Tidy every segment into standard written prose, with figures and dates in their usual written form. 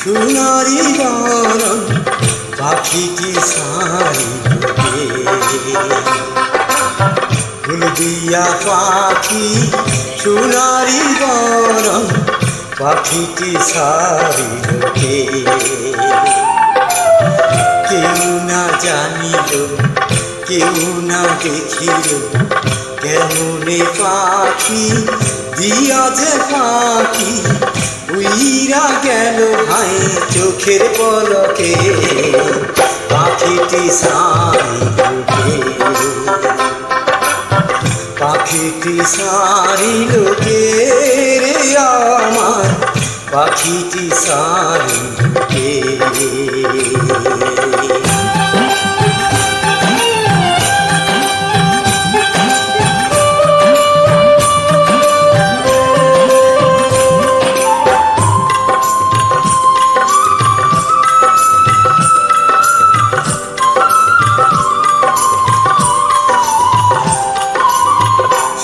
সোনারি গরম পাখিটি সারিলোকে ফুল দিয়া পাখি সোনারি গরম পাখিটি সারিলোকে কেউ না জানিল কেউ না দেখিল কেমনে পাখি দিয়া যে পাখি উইরা গেল ভাই চোখের পলকে পাখিটি সারিলোকে পাখিটি সারিলোকে রে আমার পাখিটি সারিলোকে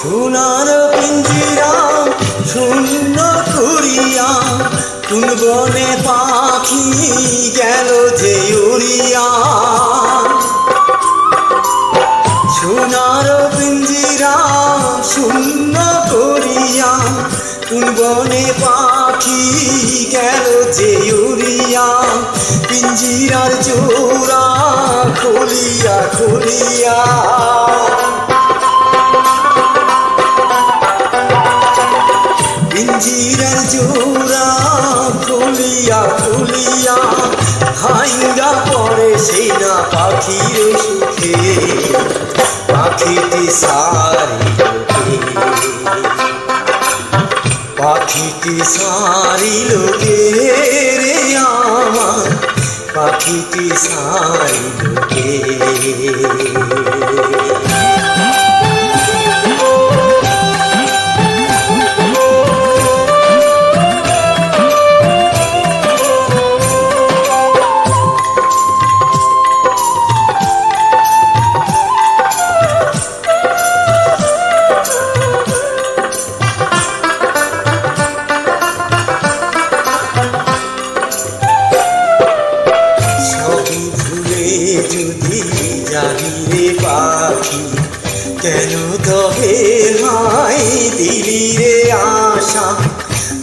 সোনার পিঞ্জিরা শূন্য করিয়া কোন বনে পাখি গেল যে উড়িয়া সোনার পিঞ্জিরা শূন্য করিয়া কোন বনে পাখি গেল যে উড়িয়া পিঞ্জিরার জোড়া খুলিয়া খুলিয়া পিঞ্জিরার জোড়া খুলিয়া খুলিয়া ভাইঙ্গা পড়ে সেই না পাখির সুখে পাখিটি সারিলোকে পাখিটি সারিলোকে রে আমার পাখিটি সারিলোকে যদি জানিরে পাখি কেন তবে হাই দিলি রে আশা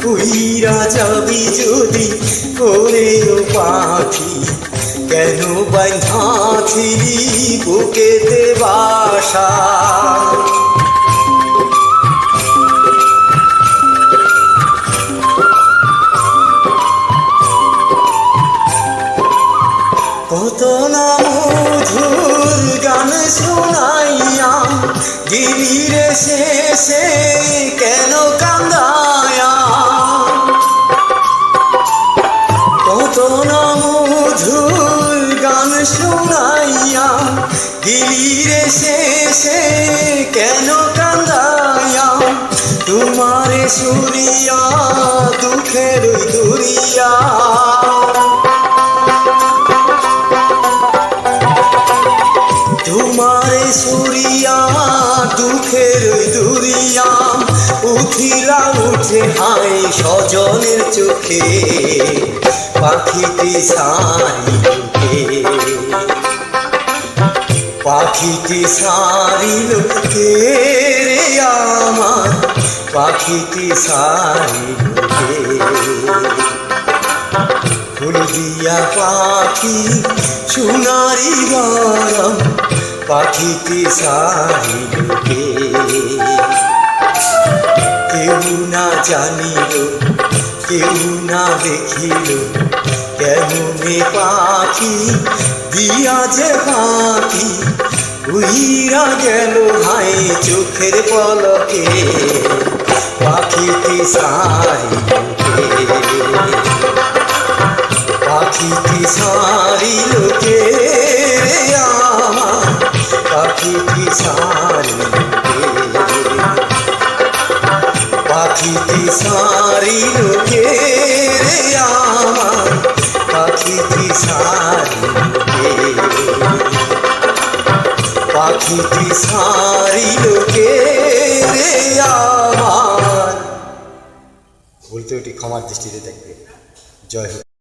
উইরা যাবি যদি করে পাখি কেন বাঁধা ছিলি বুকেতে বাসা কত না মধুর গান শোনাইয়া গিরির শেষে কেন কান্দায়া কত না মধুর গান শোনাইয়া গিরির শেষে কেন কান্দায়া তোমারে সুরিয়া দুঃখের দুরিয়া তোমারে সুরিয়া দুঃখের দুরিয়া উঠিলা উঠে হাই স্বজনের চোখে পাখিটি সারিলোকে পাখিটি সারিলোকে রে আমার পাখিটি সারিলোকে ফুল দিয়া পাখি সোনারি গরম পাখিটি সারিলোকে কেউ না জানিল কেউ না দেখিল কেমনে পাখি দিয়া যে পাখি উইরা গেল ভাই চোখের পলকে পাখিটি সারিলোকে পাখিটি সারিলোকে রে আমার পাখিটি সারিলোকে পাখিটি সারিলোকে রে আমার পাখিটি সারিলোকে পাখিটি সারিলোকে রে আমার। ভুল ত্রুটি ক্ষমার দৃষ্টিতে দেখবে। জয় হোক।